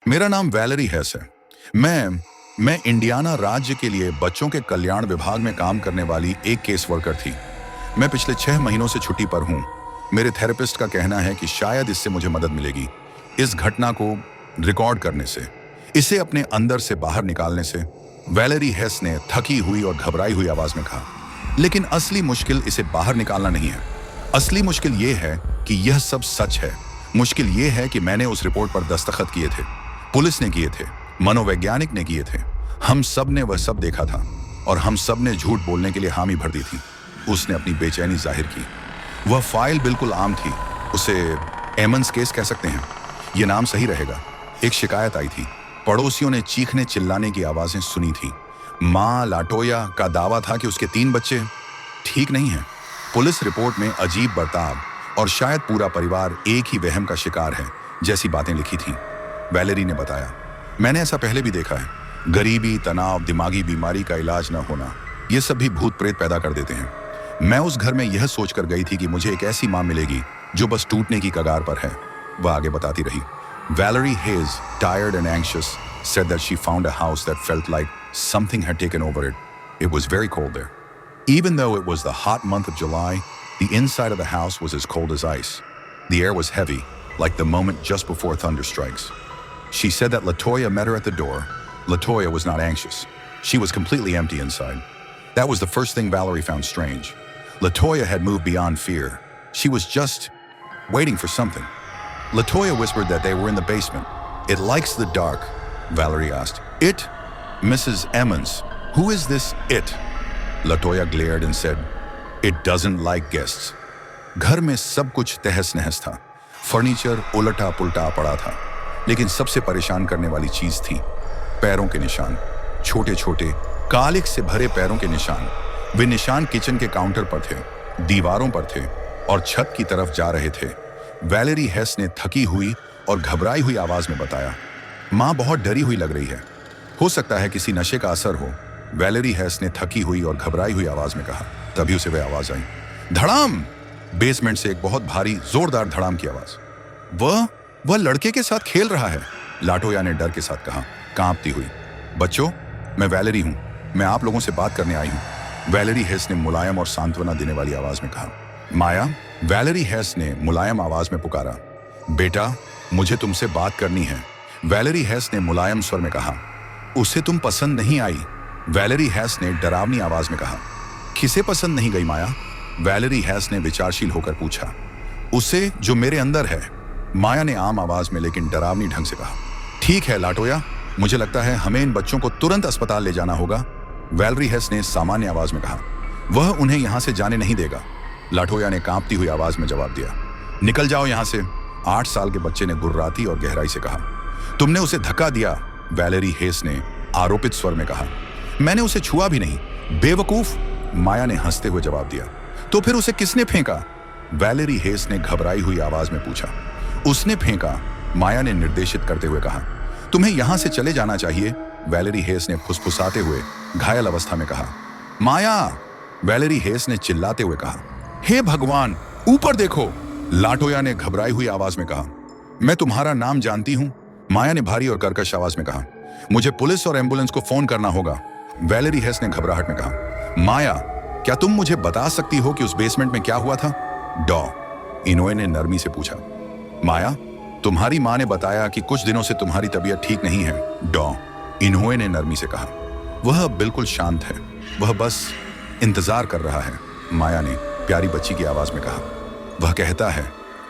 मेरा नाम वैलेरी हेस है। मैं इंडियाना राज्य के लिए बच्चों के कल्याण विभाग में काम करने वाली एक केस वर्कर थी। मैं पिछले 6 महीनों से छुट्टी पर हूँ। मेरे थेरेपिस्ट का कहना है कि शायद इससे मुझे मदद मिलेगी, इस घटना को रिकॉर्ड करने से, इसे अपने अंदर से बाहर निकालने से। वैलेरी हेस ने थकी हुई और घबराई हुई आवाज में कहा, लेकिन असली मुश्किल इसे बाहर निकालना नहीं है। असली मुश्किल ये है कि यह सब सच है। मुश्किल ये है कि मैंने उस रिपोर्ट पर दस्तखत किए थे, पुलिस ने किए थे, मनोवैज्ञानिक ने किए थे। हम सब ने वह सब देखा था और हम सब ने झूठ बोलने के लिए हामी भर दी थी। उसने अपनी बेचैनी जाहिर की। वह फाइल बिल्कुल आम थी, उसे एमंस केस कह सकते हैं, यह नाम सही रहेगा। एक शिकायत आई थी, पड़ोसियों ने चीखने चिल्लाने की आवाजें सुनी थी। माँ लाटोया का दावा था कि उसके 3 बच्चे ठीक नहीं हैं। पुलिस रिपोर्ट में अजीब बर्ताव और शायद पूरा परिवार एक ही वहम का शिकार है जैसी बातें लिखी थीं। वैलेरी ने बताया, मैंने ऐसा पहले भी देखा है। गरीबी, तनाव, दिमागी बीमारी का इलाज न होना, ये सब भी भूत प्रेत पैदा कर देते हैं। मैं उस घर में यह सोचकर गई थी कि मुझे एक ऐसी माँ मिलेगी जो बस टूटने की कगार पर है। वह आगे बताती रही। Valerie Hayes, tired and anxious, said that she found a house that felt like something had taken over it. It was very cold there. Even though it was the hot month of July, the inside of the house was as cold as ice. The air was heavy, like the moment just before thunder strikes. She said that Latoya met her at the door. Latoya was not anxious. She was completely empty inside. That was the first thing Valerie found strange. Latoya had moved beyond fear. She was just waiting for something. Latoya whispered that they were in the basement. It likes the dark, Valerie asked. It? Mrs. Emmons. Who is this it? Latoya glared and said, It doesn't like guests. घर में सब कुछ तहस नहस था। Furniture उलटा पुलटा पड़ा था, लेकिन सबसे परेशान करने वाली चीज थी पैरों के निशान। छोटे छोटे कालिख से भरे पैरों के निशान। वे निशान किचन के काउंटर पर थे, दीवारों पर थे और छत की तरफ जा रहे थे। वैलेरी हेस ने थकी हुई और घबराई हुई आवाज में बताया, माँ बहुत डरी हुई लग रही है। हो सकता है किसी नशे का असर हो, वैलेरी हेस ने थकी हुई और घबराई हुई आवाज में कहा। तभी उसे वह आवाज आई, धड़ाम! बेसमेंट से एक बहुत भारी जोरदार धड़ाम की आवाज। वह लड़के के साथ खेल रहा है, लाटोया ने डर के साथ कहा, कांपती हुई। बच्चों, मैं वैलेरी हूं, मैं आप लोगों से बात करने आई हूं, वैलेरी हेस ने मुलायम और सांत्वना देने वाली आवाज में कहा। माया, वैलेरी हेस ने मुलायम आवाज में पुकारा। बेटा, मुझे तुमसे बात करनी है, वैलेरी हेस ने मुलायम स्वर में कहा। उसे तुम पसंद नहीं आई, वैलेरी हेस ने डरावनी आवाज में कहा। किसे पसंद नहीं गई माया? वैलेरी हेस ने विचारशील होकर पूछा। उसे जो मेरे अंदर है, माया ने आम आवाज में लेकिन डरावनी ढंग से कहा। ठीक है लाटोया, मुझे लगता है हमें इन बच्चों को तुरंत अस्पताल ले जाना होगा, वैलेरी हेस ने सामान्य आवाज में कहा। वह उन्हें यहां से जाने नहीं देगा, लाटोया ने कांपती हुई आवाज में जवाब दिया। निकल जाओ यहां से, 8 साल के बच्चे ने गुर्राती और गहराई से कहा। तुमने उसे धक्का दिया, वैलेरी हेस ने आरोपित स्वर में कहा। मैंने उसे छुआ भी नहीं, बेवकूफ, माया ने हंसते हुए जवाब दिया। तो फिर उसे किसने फेंका? वैलेरी हेस ने घबराई हुई आवाज में पूछा। उसने फेंका, माया ने निर्देशित करते हुए कहा। तुम्हें यहां से चले जाना चाहिए, वैलेरी हेस ने फुसफुसाते हुए घायल अवस्था में कहा। माया, वैलेरी हेस ने चिल्लाते हुए कहा। हे भगवान, ऊपर देखो, लाटोया ने घबराई हुई आवाज में कहा। मैं तुम्हारा नाम जानती हूं, माया ने भारी और कर्कश आवाज में कहा। मुझे पुलिस और एम्बुलेंस को फोन करना होगा, वैलेरी हेस ने घबराहट में कहा। माया, क्या तुम मुझे बता सकती हो कि उस बेसमेंट में क्या हुआ था? डॉ इनोए ने नरमी से पूछा। माया, तुम्हारी माँ ने बताया कि कुछ दिनों से तुम्हारी तबीयत ठीक नहीं है, डॉ इनोए ने नरमी से कहा। वह अब बिल्कुल शांत है, वह बस इंतजार कर रहा है, माया ने प्यारी बच्ची की आवाज में कहा। वह कहता है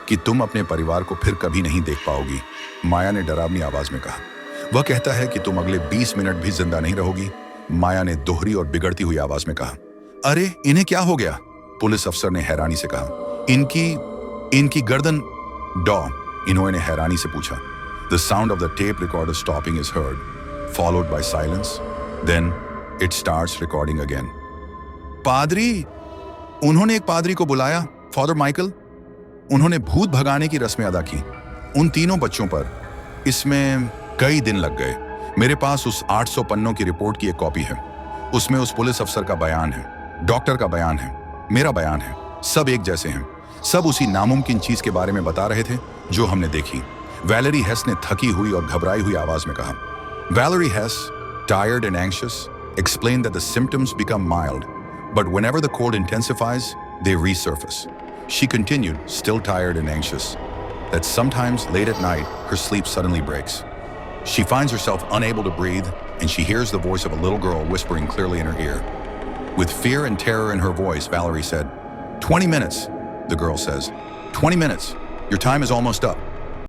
कि तुम अपने परिवार को फिर कभी नहीं देख पाओगी, माया ने डरावनी आवाज में कहा। वह कहता है कि तुम अगले 20 मिनट भी जिंदा नहीं रहोगी, माया ने दोहरी और बिगड़ती हुई आवाज में कहा। अरे इन्हें क्या हो गया? पुलिस अफसर ने हैरानी से कहा। इनकी गर्दन, डॉ इनोए ने हैरानी से पूछा। The sound of the tape recorder stopping is heard, followed by silence, then it starts recording again. पादरी, उन्होंने एक पादरी को बुलाया, फादर माइकल। उन्होंने भूत भगाने की रस्में अदा की उन तीनों बच्चों पर। इसमें कई दिन लग गए। मेरे पास उस 800 पन्नों की रिपोर्ट की एक कॉपी है। उसमें उस पुलिस अफसर का बयान है, डॉक्टर का बयान है, मेरा बयान है। सब एक जैसे हैं। सब उसी नामुमकिन चीज के बारे में बता रहे थे जो हमने देखी। वैलेरी हेस ने थकी हुई और घबराई हुई आवाज में कहा। Valerie Hess, tired and anxious, explained that the symptoms become mild, but whenever the cold intensifies, they resurface. She continued, still tired and anxious, that sometimes late at night, her sleep suddenly breaks. She finds herself unable to breathe, and she hears the voice of a little girl whispering clearly in her ear. With fear and terror in her voice, Valerie said, 20 minutes, the girl says. 20 minutes. Your time is almost up.